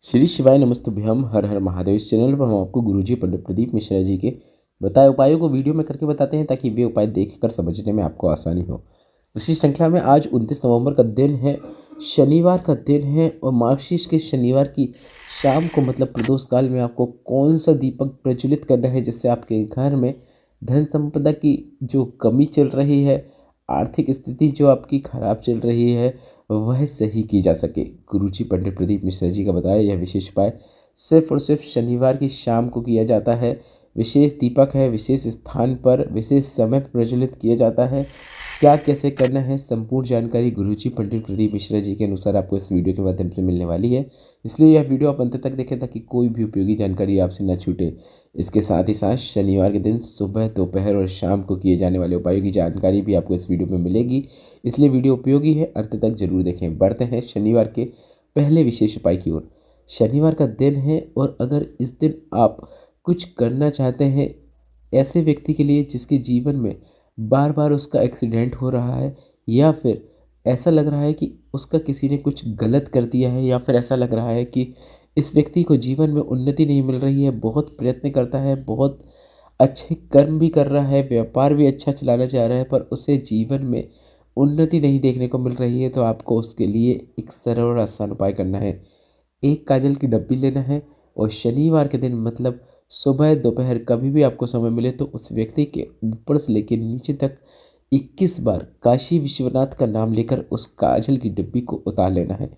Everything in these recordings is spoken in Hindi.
श्री शिवाय नमस्तुभ्यम। हर हर महादेव। इस चैनल पर हम आपको गुरुजी पंडित प्रदीप मिश्रा जी के बताए उपायों को वीडियो में करके बताते हैं ताकि वे उपाय देखकर समझने में आपको आसानी हो। इसी श्रृंखला में आज 29 नवंबर का दिन है, शनिवार का दिन है और मार्गशीर्ष के शनिवार की शाम को मतलब प्रदोष काल में आपको कौन सा दीपक प्रज्वलित करना है जिससे आपके घर में धन संपदा की जो कमी चल रही है, आर्थिक स्थिति जो आपकी खराब चल रही है, वह सही की जा सके। गुरुजी पंडित प्रदीप मिश्रा जी का बताया यह विशेष उपाय सिर्फ और सिर्फ शनिवार की शाम को किया जाता है। विशेष दीपक है, विशेष स्थान पर विशेष समय पर प्रज्वलित किया जाता है। क्या कैसे करना है, संपूर्ण जानकारी गुरुजी पंडित प्रदीप मिश्रा जी के अनुसार आपको इस वीडियो के माध्यम से मिलने वाली है। इसलिए यह वीडियो आप अंत तक देखें ताकि कोई भी उपयोगी जानकारी आपसे न छूटे। इसके साथ ही साथ शनिवार के दिन सुबह, दोपहर और शाम को किए जाने वाले उपायों की जानकारी भी आपको इस वीडियो में मिलेगी। इसलिए वीडियो उपयोगी है, अंत तक जरूर देखें। बढ़ते हैं शनिवार के पहले विशेष उपाय की ओर। शनिवार का दिन है और अगर इस दिन आप कुछ करना चाहते हैं ऐसे व्यक्ति के लिए जिसके जीवन में बार बार उसका एक्सीडेंट हो रहा है, या फिर ऐसा लग रहा है कि उसका किसी ने कुछ गलत कर दिया है, या फिर ऐसा लग रहा है कि इस व्यक्ति को जीवन में उन्नति नहीं मिल रही है, बहुत प्रयत्न करता है, बहुत अच्छे कर्म भी कर रहा है, व्यापार भी अच्छा चलाना चाह रहा है, पर उसे जीवन में उन्नति नहीं देखने को मिल रही है, तो आपको उसके लिए एक सरल और आसान उपाय करना है। एक काजल की डब्बी लेना है और शनिवार के दिन मतलब सुबह दोपहर कभी भी आपको समय मिले तो उस व्यक्ति के ऊपर से लेकर नीचे तक 21 बार काशी विश्वनाथ का नाम लेकर उस काजल की डिब्बी को उतार लेना है।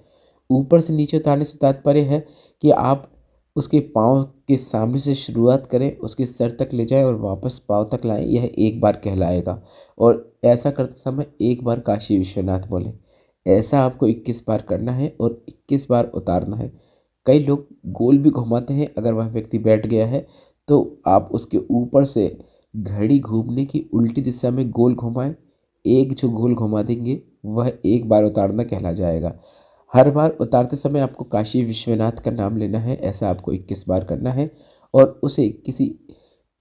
ऊपर से नीचे उतारने से तात्पर्य है कि आप उसके पाँव के सामने से शुरुआत करें, उसके सर तक ले जाएं और वापस पाँव तक लाएं। यह एक बार कहलाएगा और ऐसा करते समय एक बार काशी विश्वनाथ बोलें। ऐसा आपको 21 बार करना है और 21 बार उतारना है। कई लोग गोल भी घुमाते हैं। अगर वह व्यक्ति बैठ गया है तो आप उसके ऊपर से घड़ी घूमने की उल्टी दिशा में गोल घुमाएं। एक जो गोल घुमा देंगे वह एक बार उतारना कहला जाएगा। हर बार उतारते समय आपको काशी विश्वनाथ का नाम लेना है। ऐसा आपको 21 बार करना है और उसे किसी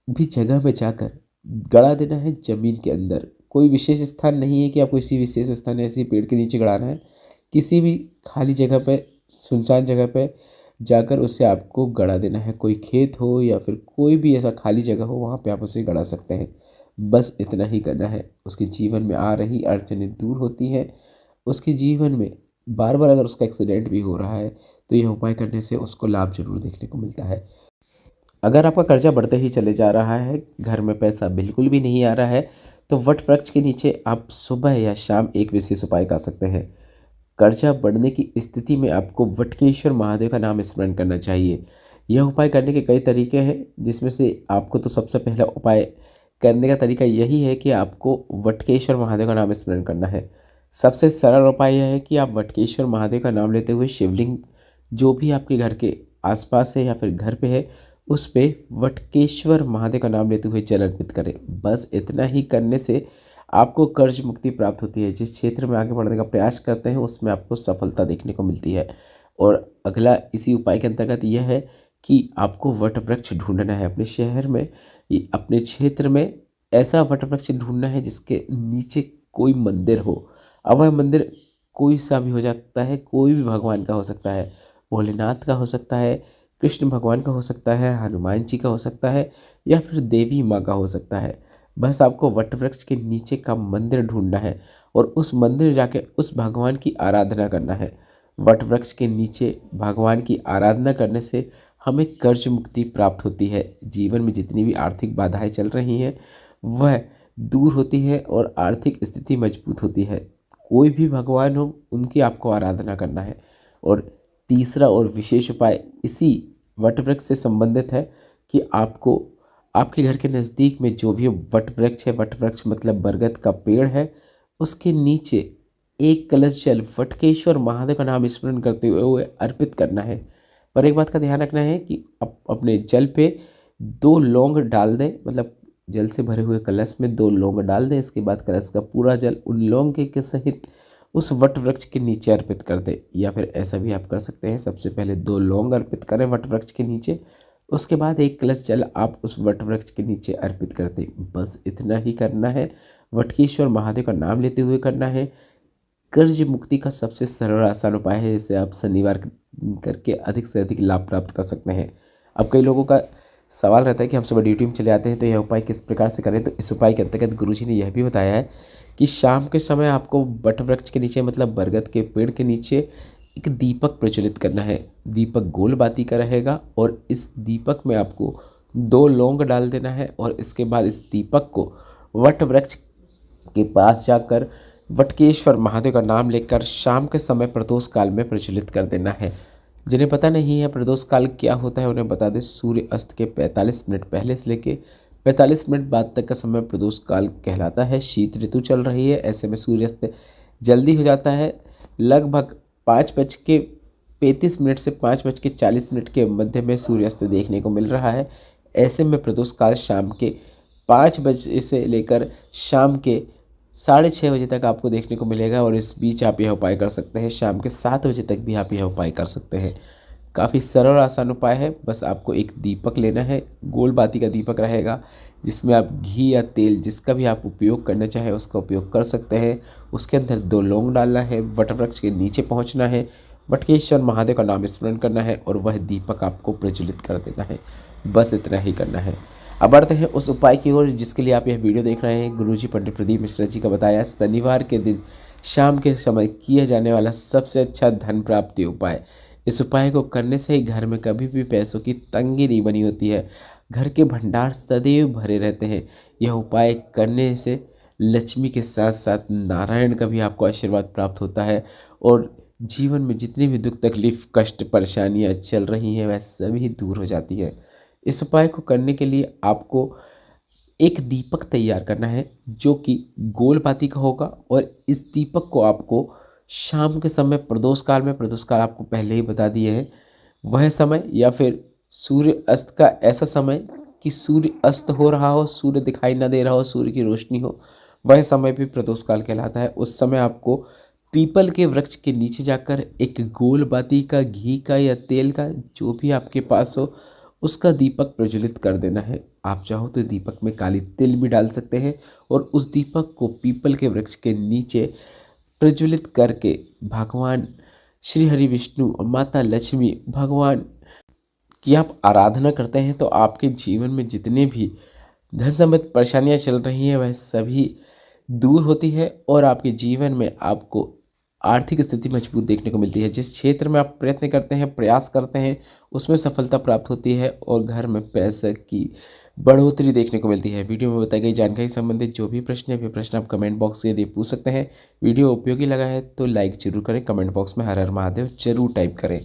भी जगह में जाकर गड़ा देना है जमीन के अंदर। कोई विशेष स्थान नहीं है कि आपको इसी विशेष स्थान ऐसे पेड़ के नीचे गड़ाना है। किसी भी खाली जगह पे, सुनसान जगह पे जाकर उसे आपको गड़ा देना है। कोई खेत हो या फिर कोई भी ऐसा खाली जगह हो, वहाँ पे आप उसे गड़ा सकते हैं। बस इतना ही करना है। उसके जीवन में आ रही अड़चनें दूर होती हैं। उसके जीवन में बार बार अगर उसका एक्सीडेंट भी हो रहा है तो यह उपाय करने से उसको लाभ जरूर देखने को मिलता है। अगर आपका कर्जा बढ़ते ही चले जा रहा है, घर में पैसा बिल्कुल भी नहीं आ रहा है, तो वट वृक्ष के नीचे आप सुबह या शाम एक विशेष उपाय कर सकते हैं। कर्जा बढ़ने की स्थिति में आपको वटकेश्वर महादेव का नाम स्मरण करना चाहिए। यह उपाय करने के कई तरीके हैं, जिसमें से आपको तो सबसे पहला उपाय करने का तरीका यही है कि आपको वटकेश्वर महादेव का नाम स्मरण करना है। सबसे सरल उपाय यह है कि आप वटकेश्वर महादेव का नाम लेते हुए शिवलिंग जो भी आपके घर के आसपास है या फिर घर पे है, उस पे वटकेश्वर महादेव का नाम लेते हुए जल अर्पित करें। बस इतना ही करने से आपको कर्ज मुक्ति प्राप्त होती है। जिस क्षेत्र में आगे बढ़ने का प्रयास करते हैं उसमें आपको सफलता देखने को मिलती है। और अगला इसी उपाय के अंतर्गत यह है कि आपको वट वृक्ष ढूंढना है अपने शहर में, अपने क्षेत्र में ऐसा वट वृक्ष ढूंढना है जिसके नीचे कोई मंदिर हो। अब वह मंदिर कोई सा भी हो सकता है, कोई भी भगवान का हो सकता है, भोलेनाथ का हो सकता है, कृष्ण भगवान का हो सकता है, हनुमान जी का हो सकता है, या फिर देवी माँ का हो सकता है। बस आपको वट वृक्ष के नीचे का मंदिर ढूंढना है और उस मंदिर जाके उस भगवान की आराधना करना है। वट वृक्ष के नीचे भगवान की आराधना करने से हमें कर्ज मुक्ति प्राप्त होती है। जीवन में जितनी भी आर्थिक बाधाएं चल रही हैं वह दूर होती है और आर्थिक स्थिति मजबूत होती है। कोई भी भगवान हो उनकी आपको आराधना करना है। और तीसरा और विशेष उपाय इसी वट वृक्ष से संबंधित है कि आपको आपके घर के नज़दीक में जो भी वट वृक्ष है, वट वृक्ष मतलब बरगद का पेड़ है, उसके नीचे एक कलश जल वटकेश्वर महादेव का नाम स्मरण करते हुए अर्पित करना है। पर एक बात का ध्यान रखना है कि अपने जल पे 2 लौंग डाल दें, मतलब जल से भरे हुए कलश में 2 लौंग डाल दें। इसके बाद कलश का पूरा जल उन लौंग के सहित उस वट वृक्ष के नीचे अर्पित कर दें। या फिर ऐसा भी आप कर सकते हैं, सबसे पहले 2 लौंग अर्पित करें वट वृक्ष के नीचे, उसके बाद एक कलश जल आप उस वट वृक्ष के नीचे अर्पित कर दें। बस इतना ही करना है। वटकेश्वर महादेव का नाम लेते हुए करना है। कर्ज मुक्ति का सबसे सरल आसान उपाय है, जिसे आप शनिवार करके अधिक से अधिक लाभ प्राप्त कर सकते हैं। अब कई लोगों का सवाल रहता है कि हम सुबह ड्यूटी में चले आते हैं तो यह उपाय किस प्रकार से करें। तो इस उपाय के अंतर्गत गुरुजी ने यह भी बताया है कि शाम के समय आपको वट वृक्ष के नीचे, मतलब बरगद के पेड़ के नीचे, एक दीपक प्रज्वलित करना है। दीपक गोल बाती का रहेगा और इस दीपक में आपको 2 लौंग डाल देना है और इसके बाद इस दीपक को वट वृक्ष के पास जाकर वटकेश्वर महादेव का नाम लेकर शाम के समय प्रदोष काल में प्रज्वलित कर देना है। जिन्हें पता नहीं है प्रदोष काल क्या होता है, उन्हें बता दें, सूर्य अस्त के 45 मिनट पहले से लेके 45 मिनट बाद तक का समय प्रदोष काल कहलाता है। शीत ऋतु चल रही है, ऐसे में सूर्यास्त जल्दी हो जाता है। लगभग 5:35 से 5:40 के मध्य में सूर्यास्त देखने को मिल रहा है। ऐसे में प्रदोष काल शाम के 5 बजे से लेकर शाम के 6:30 बजे तक आपको देखने को मिलेगा और इस बीच आप यह उपाय कर सकते हैं। शाम के 7 बजे तक भी आप यह उपाय कर सकते हैं। काफ़ी सरल और आसान उपाय है। बस आपको एक दीपक लेना है, गोल बाती का दीपक रहेगा, जिसमें आप घी या तेल जिसका भी आप उपयोग करना चाहें उसका उपयोग कर सकते हैं। उसके अंदर 2 लौंग डालना है, वटवृक्ष के नीचे पहुंचना है, वटकेश्वर महादेव का नाम स्मरण करना है और वह दीपक आपको प्रज्वलित कर देना है। बस इतना ही करना है। अब बढ़ते हैं उस उपाय की ओर जिसके लिए आप यह वीडियो देख रहे हैं। गुरुजी पंडित प्रदीप मिश्रा जी का बताया शनिवार के दिन शाम के समय किया जाने वाला सबसे अच्छा धन प्राप्ति उपाय। इस उपाय को करने से ही घर में कभी भी पैसों की तंगी नहीं बनी होती है, घर के भंडार सदैव भरे रहते हैं। यह उपाय करने से लक्ष्मी के साथ साथ नारायण का भी आपको आशीर्वाद प्राप्त होता है और जीवन में जितनी भी दुख तकलीफ कष्ट परेशानियां चल रही हैं वह सभी दूर हो जाती है। इस उपाय को करने के लिए आपको एक दीपक तैयार करना है जो कि गोल बाती का होगा और इस दीपक को आपको शाम के समय प्रदोष काल में, प्रदोष काल आपको पहले ही बता दिए हैं, वह समय या फिर सूर्य अस्त का ऐसा समय कि सूर्य अस्त हो रहा हो, सूर्य दिखाई ना दे रहा हो, सूर्य की रोशनी हो, वह समय भी प्रदोष काल कहलाता है। उस समय आपको पीपल के वृक्ष के नीचे जाकर एक गोल बाती का, घी का या तेल का, जो भी आपके पास हो, उसका दीपक प्रज्वलित कर देना है। आप चाहो तो दीपक में काली तिल भी डाल सकते हैं और उस दीपक को पीपल के वृक्ष के नीचे प्रज्वलित करके भगवान श्री हरि विष्णु और माता लक्ष्मी भगवान की आप आराधना करते हैं तो आपके जीवन में जितने भी धन संबंधी परेशानियां चल रही हैं वह सभी दूर होती है और आपके जीवन में आपको आर्थिक स्थिति मजबूत देखने को मिलती है। जिस क्षेत्र में आप प्रयत्न करते हैं, प्रयास करते हैं, उसमें सफलता प्राप्त होती है और घर में पैसे की बढ़ोतरी देखने को मिलती है। वीडियो में बताई गई जानकारी संबंधित जो भी प्रश्न है वे प्रश्न आप कमेंट बॉक्स के लिए पूछ सकते हैं। वीडियो उपयोगी लगा है तो लाइक जरूर करें, कमेंट बॉक्स में हर हर महादेव जरूर टाइप करें।